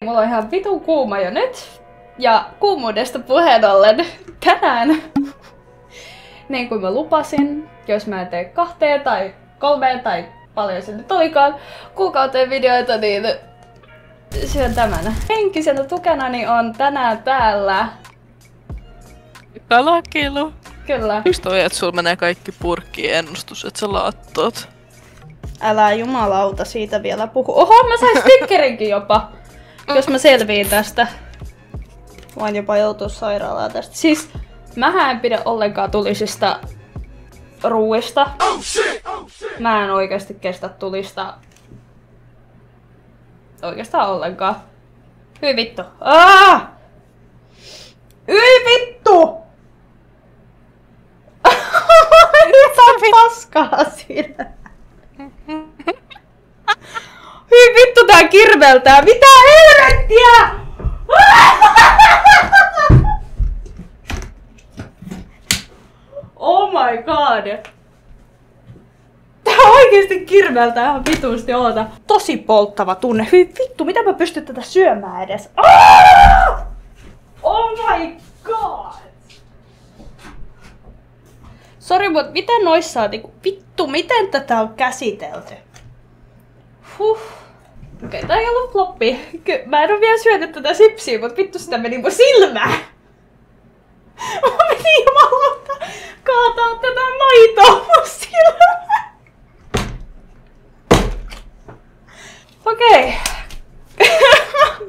Mulla on ihan vitun kuuma jo nyt. Ja kuumuudesta puheen ollen tänään, niin kuin mä lupasin, jos mä en tee 2 tai 3 tai paljon se nyt olikaan kuukauteen videoita, niin syön tämän. Henkisenä tukenani on tänään täällä Kalakilu. Kyllä. Yksi toi, että sulla menee kaikki purkkiin ennustus, että sä laattoot. Älä jumalauta siitä vielä puhu. Oho, mä sain stickerinkin jopa. Jos mä selviin tästä. Voin jopa joutua sairaalaan tästä. Siis, mähän en pidä ollenkaan tulisista ruuista. Mä en oikeasti kestä tulista. Oikeastaan ollenkaan. Hyi vittu. Hyi vittu! Mitä paskaa siinä? Hyi vittu, tää kirveltää! Mitä helvettiä! Oh my god! Tää oikeesti kirveltää ihan vitusti, oota. Tosi polttava tunne. Hyi vittu, mitä mä pystyn tätä syömään edes? Oh my god! Sori, mut miten noissa on niinku, vittu, miten tätä on käsitelty? Okei, tää ei ollut floppi. Mä en oo vielä syönyt tätä sipsiä, mut vittu sitä meni mun silmään. Mä menin jumalauta kaataa tätä maitoa mun silmään. Okei.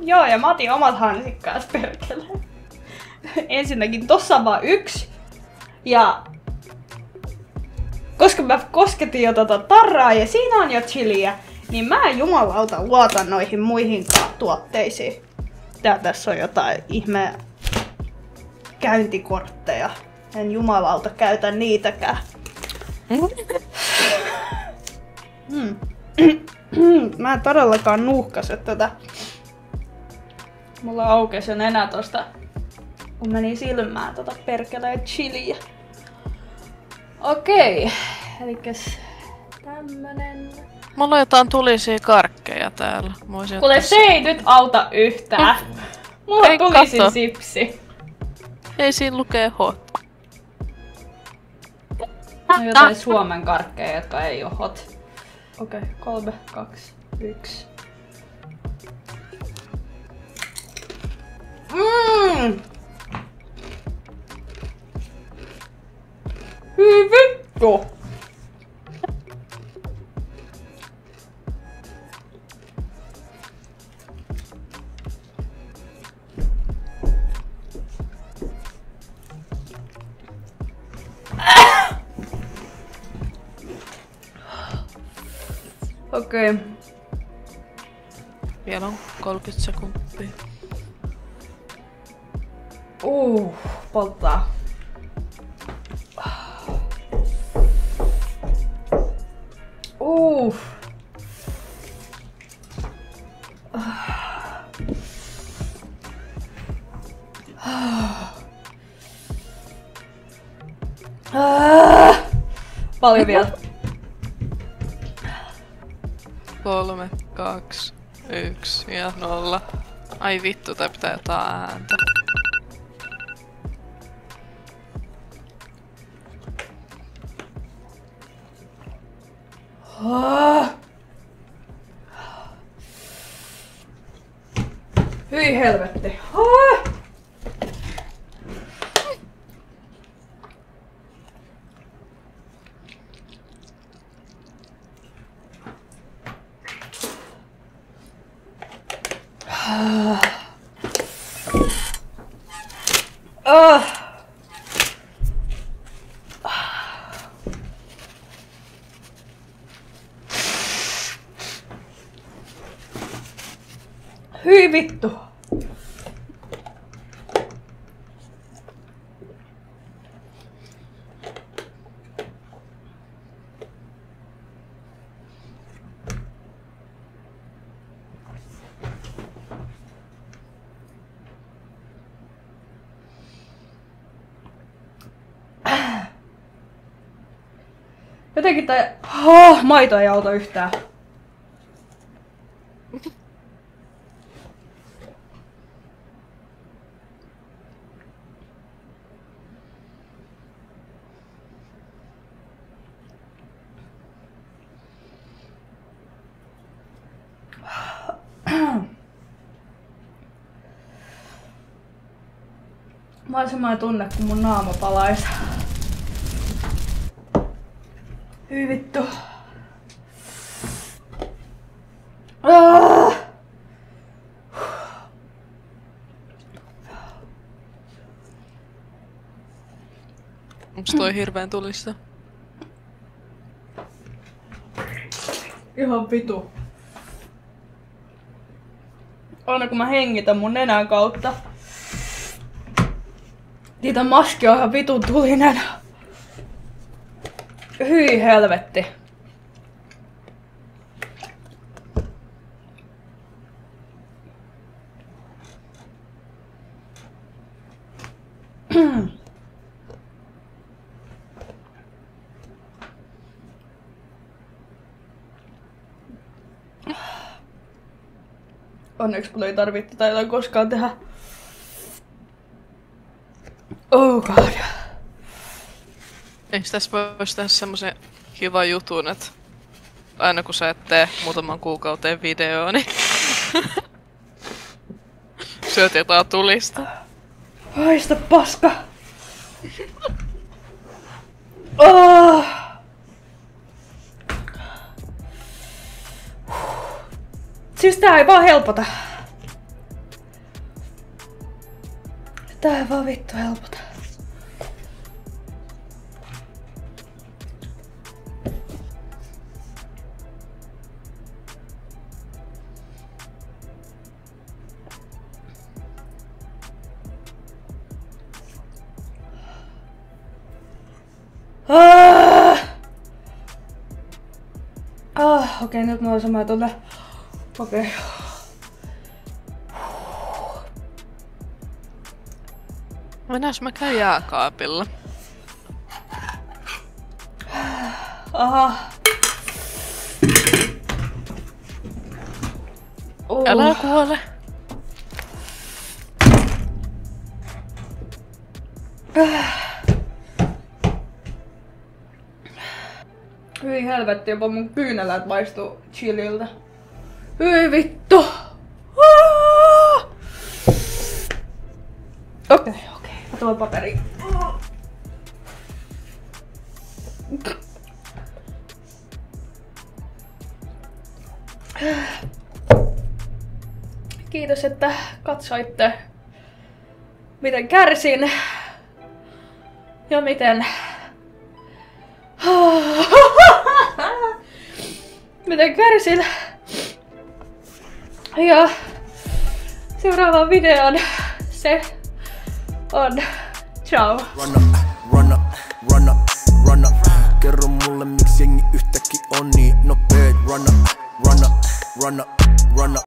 Joo, ja mä otin omat hansikkaas perkele. Ensinnäkin tossa on vaan 1. Ja koska mä kosketin jo tarraa ja siinä on jo chiliä, niin mä en jumalauta luota noihin muihinkaan tuotteisiin. Tässä on jotain ihme käyntikortteja. En jumalauta käytä niitäkään. Mä en todellakaan nuuhkase tätä. Mulla aukesi jo nenä tosta, kun meni silmään perkeleen chiliä. Okei, elikkäs tämmönen. Mulla on jotain tulisia karkkeja täällä. Kuule, se ei nyt auta yhtään. Mulla on tulisin sipsi. Ei siinä lukee hot. On jotain Suomen karkkeja, jotka ei oo hot. Okei, 3, 2, 1. Hyi vittu! Okei. Vielä on 30 sekuntia. Polttaa. Paljon vielä. 3, 2, 1 ja 0. Ai vittu, tää pitää jotain ääntä. Hyi helvetti. Hyi vittu. Jotenkin tää maito ei auta yhtään. Mä oon semmoinen tunne, kun mun naama palaisi. Hyi vittu. Onks toi hirveen tulista? Ihan vitu. Aina kun mä hengitän mun nenän kautta. Niitä maski on ihan vitun tulinen. Hyi helvetti. Onneksi mulla ei tarvitse tätä koskaan tehdä. Oh god. Eiks tässä vois tehdä semmosen kivan jutun, että aina kun sä et tee muutaman kuukauteen videoa, niin syöt jotain tulista. Haista paska. Oh. Siis tää ei vaan helpota. Tää ei vaan vittu helpota. Okei, nyt mä oon samaa tuolle. Okei. Mennäänkö mä käyn jääkaapilla? Aha. Älä kuole. Hyi helvetti, jopa mun kyynelät maistuu chililtä. Hyi vittu! Okei. Mä tuon paperi. Kiitos, että katsoitte, miten kärsin ja miten kärsin. Ja seuraava videon se on ciao.